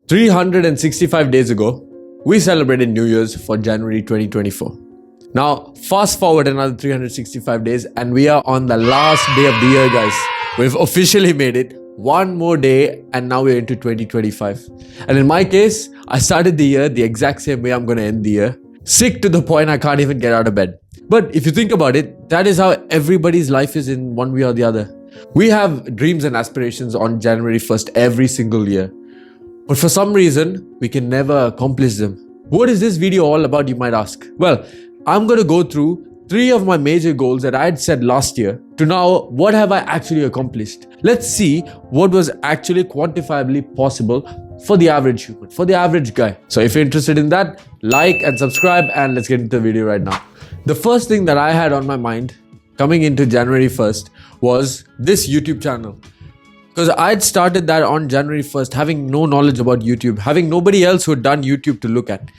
365 days ago, we celebrated New Year's for January 2024. Now, fast forward another 365 days and we are on the last day of the year, guys. We've officially made it. One more day and now we're into 2025. And in my case, I started the year the exact same way I'm going to end the year. Sick to the point I can't even get out of bed. But if you think about it, that is how everybody's life is in one way or the other. We have dreams and aspirations on January 1st every single year. But for some reason, we can never accomplish them. What is this video all about, you might ask? Well, I'm going to go through 3 of my major goals that I had set last year to now what have I actually accomplished. Let's see what was actually quantifiably possible for the average human, for the average guy. So if you're interested in that, like and subscribe and let's get into the video right now. The first thing that I had on my mind coming into January 1st was this YouTube channel. Because I'd started that on January 1st, having no knowledge about YouTube, having nobody else who had done YouTube to look at.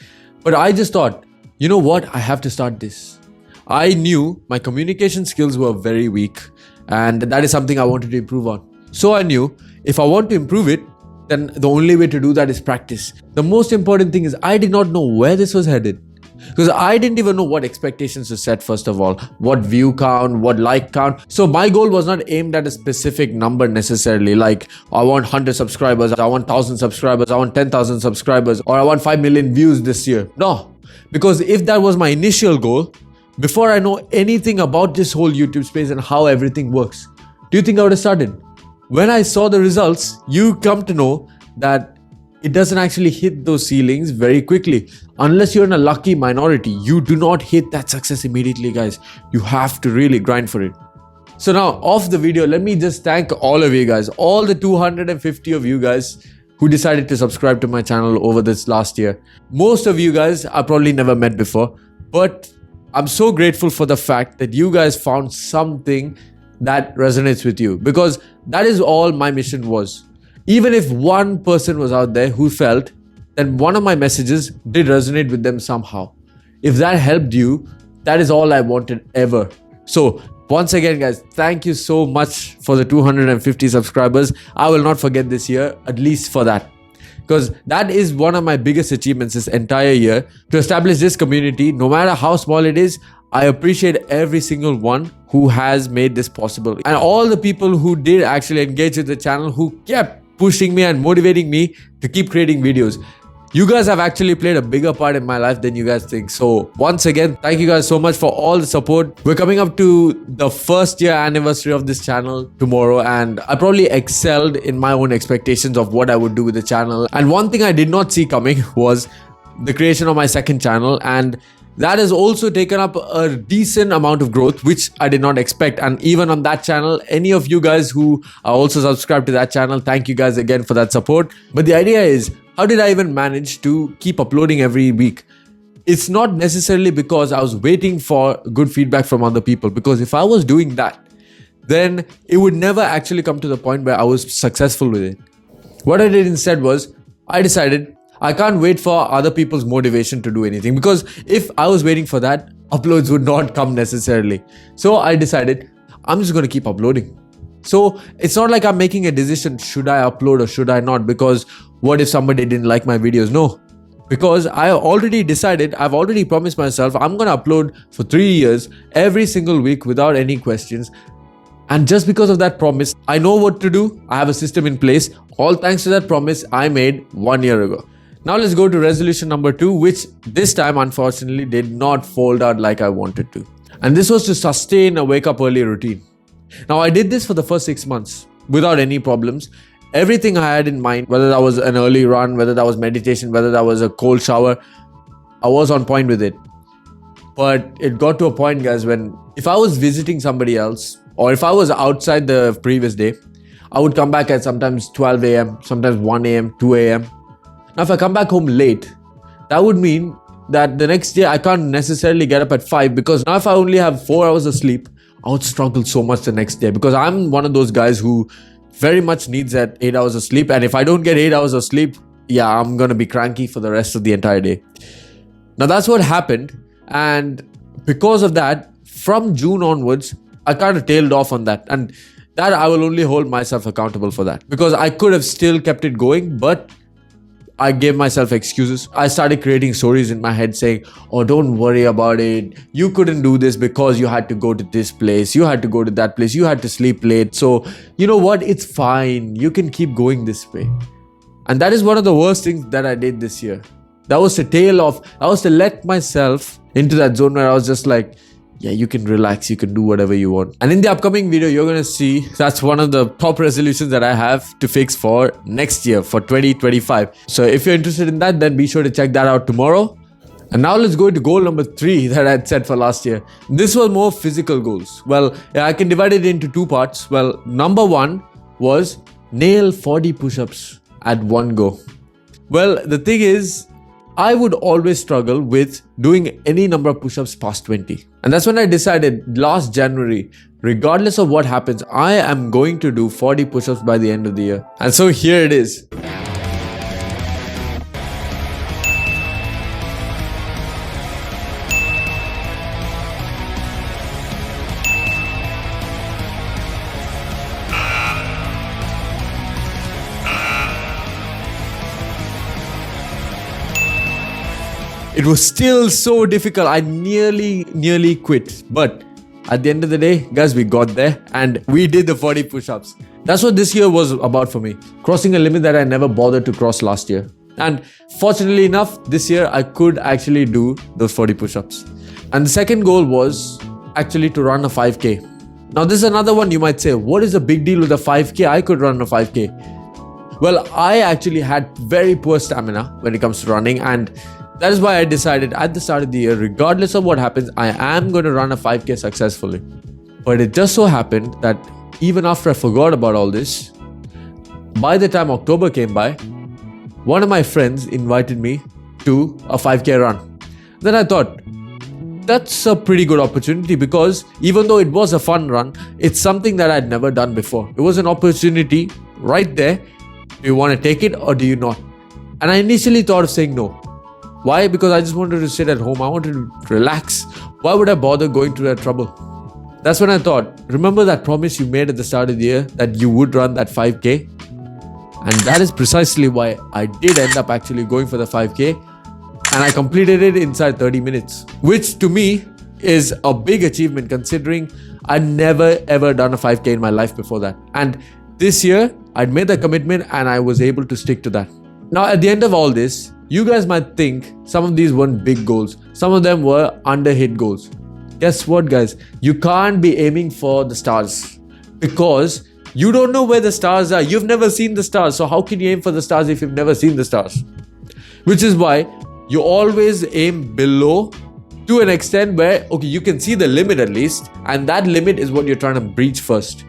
But I just thought, you know what? I have to start this. I knew my communication skills were very weak and that is something I wanted to improve on. So I knew if I want to improve it, then the only way to do that is practice. The most important thing is I did not know where this was headed. Because I didn't even know what expectations to set first of all, what view count, what like count. So my goal was not aimed at a specific number necessarily, like I want 100 subscribers, I want 1,000 subscribers, I want 10,000 subscribers, or I want 5 million views this year. No, because if that was my initial goal, before I know anything about this whole YouTube space and how everything works, do you think I would have started? When I saw the results, you come to know that it doesn't actually hit those ceilings very quickly. Unless you're in a lucky minority, you do not hit that success immediately, guys. You have to really grind for it. So now, off the video, let me just thank all of you guys, all the 250 of you guys who decided to subscribe to my channel over this last year. Most of you guys I probably never met before, but I'm so grateful for the fact that you guys found something that resonates with you, because that is all my mission was. Even if one person was out there who felt that one of my messages did resonate with them somehow, if that helped you, that is all I wanted ever. So once again, guys, thank you so much for the 250 subscribers. I will not forget this year, at least for that. Because that is one of my biggest achievements this entire year, to establish this community. No matter how small it is, I appreciate every single one who has made this possible. And all the people who did actually engage with the channel, who kept pushing me and motivating me to keep creating videos. You guys have actually played a bigger part in my life than you guys think. So once again, thank you guys so much for all the support. We're coming up to the first year anniversary of this channel tomorrow, and I probably excelled in my own expectations of what I would do with the channel. And one thing I did not see coming was the creation of my second channel, and that has also taken up a decent amount of growth, which I did not expect. And even on that channel, any of you guys who are also subscribed to that channel, thank you guys again for that support. But the idea is, how did I even manage to keep uploading every week? It's not necessarily because I was waiting for good feedback from other people, because if I was doing that, then it would never actually come to the point where I was successful with it. What I did instead was, I decided I can't wait for other people's motivation to do anything, because if I was waiting for that, uploads would not come necessarily. So I decided I'm just going to keep uploading. So it's not like I'm making a decision, should I upload or should I not, because what if somebody didn't like my videos? No, because I already decided, I've already promised myself I'm going to upload for 3 years every single week without any questions. And just because of that promise, I know what to do. I have a system in place, all thanks to that promise I made 1 year ago. Now let's go to resolution number 2, which this time unfortunately did not fold out like I wanted to. And this was to sustain a wake up early routine. Now I did this for the first 6 months without any problems. Everything I had in mind, whether that was an early run, whether that was meditation, whether that was a cold shower, I was on point with it. But it got to a point, guys, when if I was visiting somebody else, or if I was outside the previous day, I would come back at sometimes 12 a.m., sometimes 1 a.m., 2 a.m. Now, if I come back home late, that would mean that the next day I can't necessarily get up at 5, because now if I only have 4 hours of sleep, I would struggle so much the next day, because I'm one of those guys who very much needs that 8 hours of sleep. And if I don't get 8 hours of sleep, yeah, I'm going to be cranky for the rest of the entire day. Now, that's what happened. And because of that, from June onwards, I kind of tailed off on that. And that I will only hold myself accountable for that, because I could have still kept it going, but I gave myself excuses. I started creating stories in my head saying, oh, don't worry about it. You couldn't do this because you had to go to this place. You had to go to that place. You had to sleep late. So, you know what? It's fine. You can keep going this way. And that is one of the worst things that I did this year. That was I was to let myself into that zone where I was just like, yeah, you can relax, you can do whatever you want. And in the upcoming video, you're going to see that's one of the top resolutions that I have to fix for next year, for 2025. So if you're interested in that, then be sure to check that out tomorrow. And now let's go to goal number 3 that I had set for last year. This was more physical goals. Well, I can divide it into 2 parts. Well, number 1 was nail 40 push-ups at one go. Well, the thing is, I would always struggle with doing any number of push-ups past 20. And that's when I decided last January, regardless of what happens, I am going to do 40 push-ups by the end of the year. And so here it is. It was still so difficult. I nearly quit. But at the end of the day, guys, we got there and we did the 40 push-ups. That's what this year was about for me. Crossing a limit that I never bothered to cross last year. And fortunately enough, this year I could actually do those 40 push-ups. And the second goal was actually to run a 5K. Now this is another one you might say, what is the big deal with a 5K? I could run a 5K. Well, I actually had very poor stamina when it comes to running, and that is why I decided at the start of the year, regardless of what happens, I am going to run a 5K successfully. But it just so happened that even after I forgot about all this, by the time October came by, one of my friends invited me to a 5K run. Then I thought, that's a pretty good opportunity, because even though it was a fun run, it's something that I'd never done before. It was an opportunity right there. Do you want to take it or do you not? And I initially thought of saying no. Why? Because I just wanted to sit at home. I wanted to relax. Why would I bother going through that trouble? That's when I thought, remember that promise you made at the start of the year that you would run that 5K? And that is precisely why I did end up actually going for the 5K. And I completed it inside 30 minutes, which to me is a big achievement considering I'd never ever done a 5K in my life before that. And this year, I'd made that commitment and I was able to stick to that. Now, at the end of all this, you guys might think some of these weren't big goals. Some of them were under-hit goals. Guess what, guys? You can't be aiming for the stars because you don't know where the stars are. You've never seen the stars. So how can you aim for the stars if you've never seen the stars? Which is why you always aim below to an extent where, okay, you can see the limit at least. And that limit is what you're trying to breach first.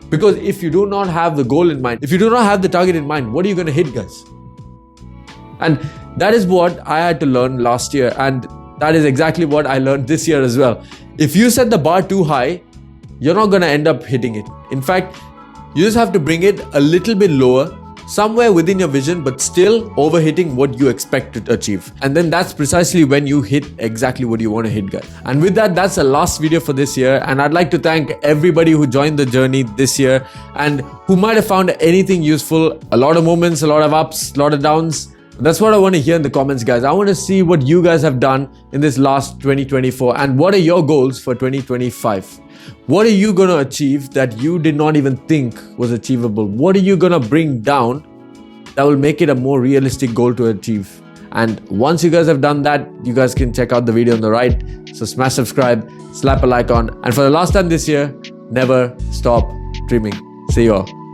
Because if you do not have the goal in mind, if you do not have the target in mind, what are you going to hit, guys? And that is what I had to learn last year, and that is exactly what I learned this year as well. If you set the bar too high, you're not going to end up hitting it. In fact, you just have to bring it a little bit lower, somewhere within your vision, but still overhitting what you expect to achieve. And then that's precisely when you hit exactly what you want to hit, guys. And with that, that's the last video for this year. And I'd like to thank everybody who joined the journey this year and who might have found anything useful. A lot of moments, a lot of ups, a lot of downs. That's what I want to hear in the comments, guys. I want to see what you guys have done in this last 2024 and what are your goals for 2025. What are you going to achieve that you did not even think was achievable? What are you going to bring down that will make it a more realistic goal to achieve? And once you guys have done that, you guys can check out the video on the right. So smash subscribe, slap a like on. And for the last time this year, never stop dreaming. See you all.